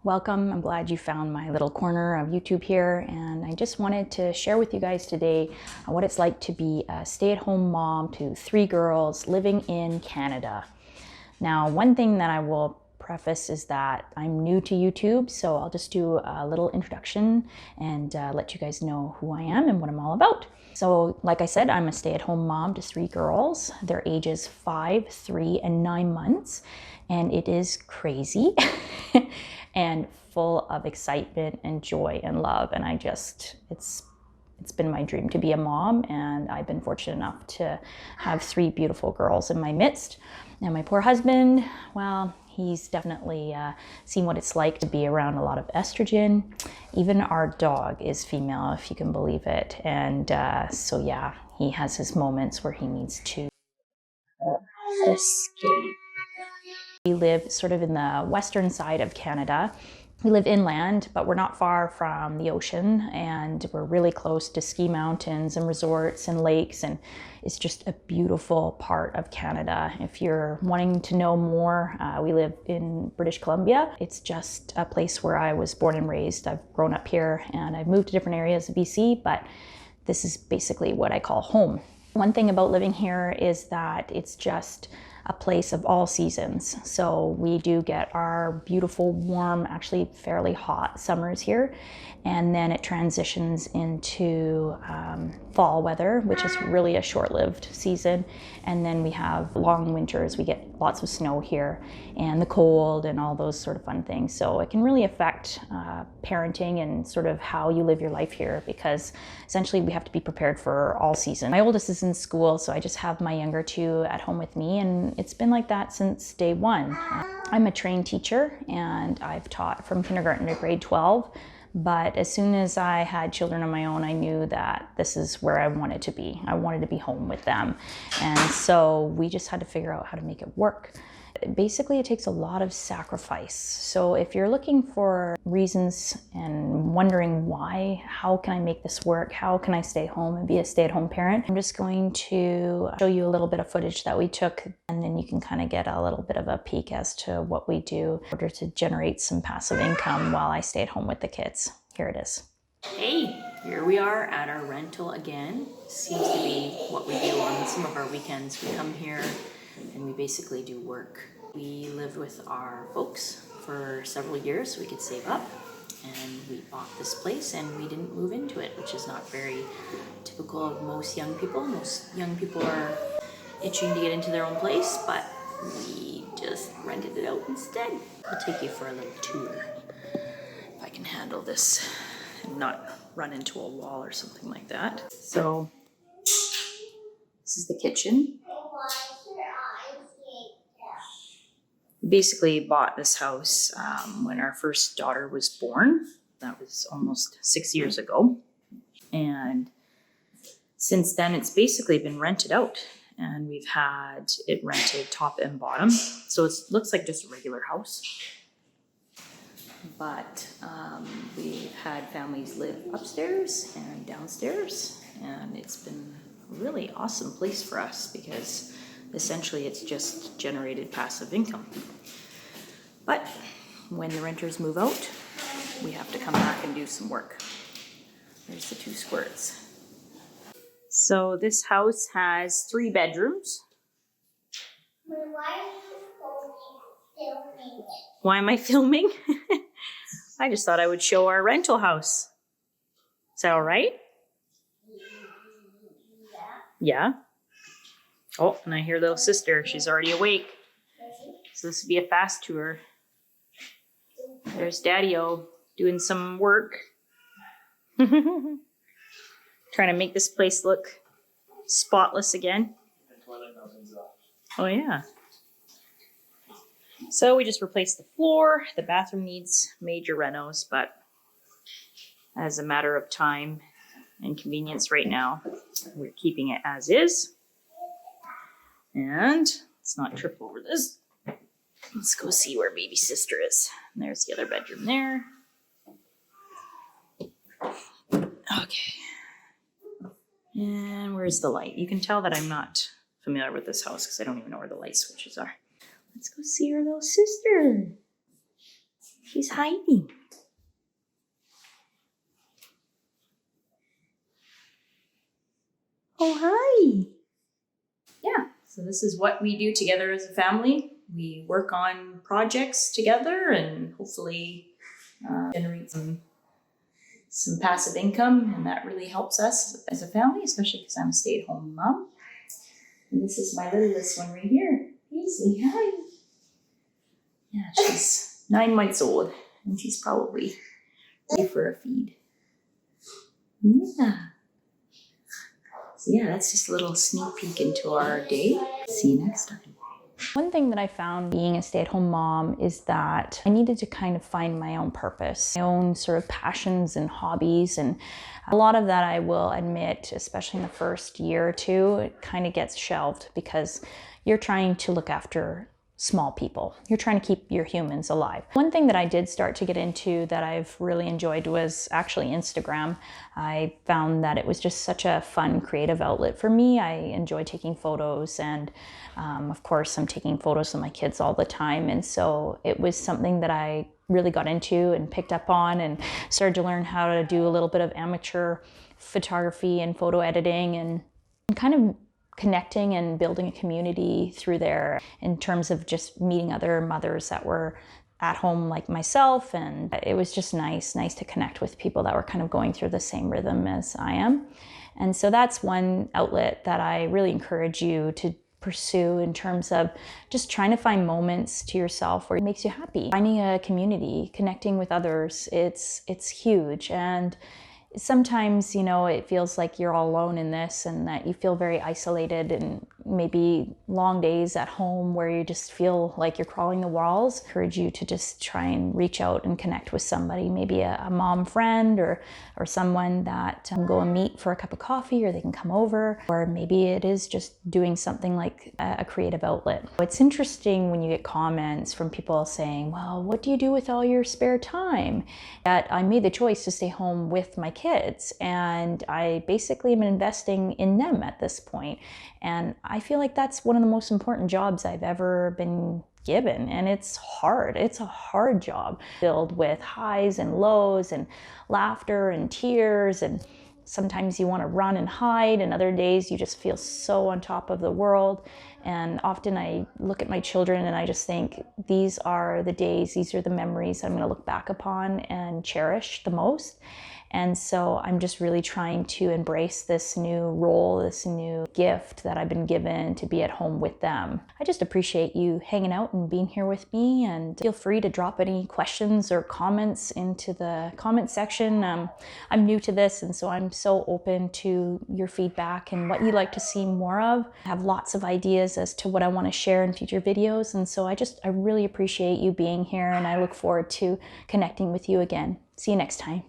Welcome. I'm glad you found my little corner of YouTube here, and I just wanted to share with you guys today what it's like to be a stay-at-home mom to 3 girls living in Canada. Now, one thing that I will preface is that I'm new to YouTube, so I'll just do a little introduction and let you guys know who I am and what I'm all about. So, like I said, I'm a stay-at-home mom to 3 girls. Their ages 5, 3, and 9 months, and it is crazy and full of excitement and joy and love. And it's been my dream to be a mom, and I've been fortunate enough to have 3 beautiful girls in my midst. And my poor husband, well, he's definitely seen what it's like to be around a lot of estrogen. Even our dog is female, if you can believe it. And so yeah, he has his moments where he needs to escape. We live sort of in the western side of Canada. We live inland, but we're not far from the ocean, and we're really close to ski mountains and resorts and lakes, and it's just a beautiful part of Canada. If you're wanting to know more, we live in British Columbia. It's just a place where I was born and raised. I've grown up here, and I've moved to different areas of BC, but this is basically what I call home. One thing about living here is that it's just a place of all seasons. So we do get our beautiful, warm, actually fairly hot summers here. And then it transitions into fall weather, which is really a short-lived season. And then we have long winters. We get lots of snow here and the cold and all those sort of fun things. So it can really affect parenting and sort of how you live your life here, because essentially we have to be prepared for all seasons. My oldest is in school, so I just have my younger 2 at home with me, and it's been like that since day one. I'm a trained teacher, and I've taught from kindergarten to grade 12. But as soon as I had children of my own, I knew that this is where I wanted to be. I wanted to be home with them. And so we just had to figure out how to make it work. Basically, it takes a lot of sacrifice. So if you're looking for reasons and wondering why, how can I make this work? How can I stay home and be a stay-at-home parent? I'm just going to show you a little bit of footage that we took, and then you can kind of get a little bit of a peek as to what we do in order to generate some passive income while I stay at home with the kids. Here it is. Hey, here we are at our rental again. Seems to be what we do on some of our weekends. We come here and we basically do work. We lived with our folks for several years so we could save up, and we bought this place and we didn't move into it, which is not very typical of most young people. Most young people are itching to get into their own place, but we just rented it out instead. I'll take you for a little tour if I can handle this and not run into a wall or something like that. So this is the kitchen. Basically bought this house when our first daughter was born. That was almost 6 years ago. And since then, it's basically been rented out. And we've had it rented top and bottom. So it looks like just a regular house. But we've had families live upstairs and downstairs. And it's been a really awesome place for us because essentially it's just generated passive income. But when the renters move out, we have to come back and do some work. There's the 2 squirts. So this house has 3 bedrooms. Why are you filming it? Why am I filming? I just thought I would show our rental house. Is that all right? Yeah. Oh, and I hear little sister. She's already awake. So this would be a fast tour. There's Daddy-O doing some work. Trying to make this place look spotless again. Oh yeah. So we just replaced the floor. The bathroom needs major renos, but as a matter of time and convenience right now, we're keeping it as is. And let's not trip over this. Let's go see where baby sister is. And there's the other bedroom there. Okay. And where's the light? You can tell that I'm not familiar with this house because I don't even know where the light switches are. Let's go see our little sister. She's hiding. Oh, hi. Yeah, so this is what we do together as a family. We work on projects together and hopefully generate some passive income, and that really helps us as a family, especially because I'm a stay-at-home mom. And this is my littlest one right here. Paisley, hi. Yeah, she's 9 months old, and she's probably ready for a feed. Yeah. So yeah, that's just a little sneak peek into our day. See you next time. One thing that I found being a stay-at-home mom is that I needed to kind of find my own purpose, my own sort of passions and hobbies. And a lot of that, I will admit, especially in the first year or two, it kind of gets shelved because you're trying to look after small people. You're trying to keep your humans alive. One thing that I did start to get into that I've really enjoyed was actually Instagram. I found that it was just such a fun creative outlet for me. I enjoy taking photos, and of course I'm taking photos of my kids all the time, and so it was something that I really got into and picked up on and started to learn how to do a little bit of amateur photography and photo editing, and kind of connecting and building a community through there in terms of just meeting other mothers that were at home like myself. And it was just nice to connect with people that were kind of going through the same rhythm as I am. And so that's one outlet that I really encourage you to pursue in terms of just trying to find moments to yourself where it makes you happy. Finding a community, connecting with others, it's huge. And sometimes, you know, it feels like you're all alone in this and that you feel very isolated, and maybe long days at home where you just feel like you're crawling the walls. I encourage you to just try and reach out and connect with somebody, maybe a mom friend or someone that go and meet for a cup of coffee, or they can come over, or maybe it is just doing something like a creative outlet. It's interesting when you get comments from people saying, well, what do you do with all your spare time? That I made the choice to stay home with my kids, and I basically am investing in them at this point. And I feel like that's one of the most important jobs I've ever been given, and it's hard. It's a hard job filled with highs and lows and laughter and tears, and sometimes you want to run and hide, and other days you just feel so on top of the world. And often I look at my children and I just think, these are the days, these are the memories I'm going to look back upon and cherish the most. And so I'm just really trying to embrace this new role, this new gift that I've been given to be at home with them. I just appreciate you hanging out and being here with me, and feel free to drop any questions or comments into the comment section. I'm new to this, and so I'm so open to your feedback and what you'd like to see more of. I have lots of ideas as to what I want to share in future videos, and so I really appreciate you being here, and I look forward to connecting with you again. See you next time.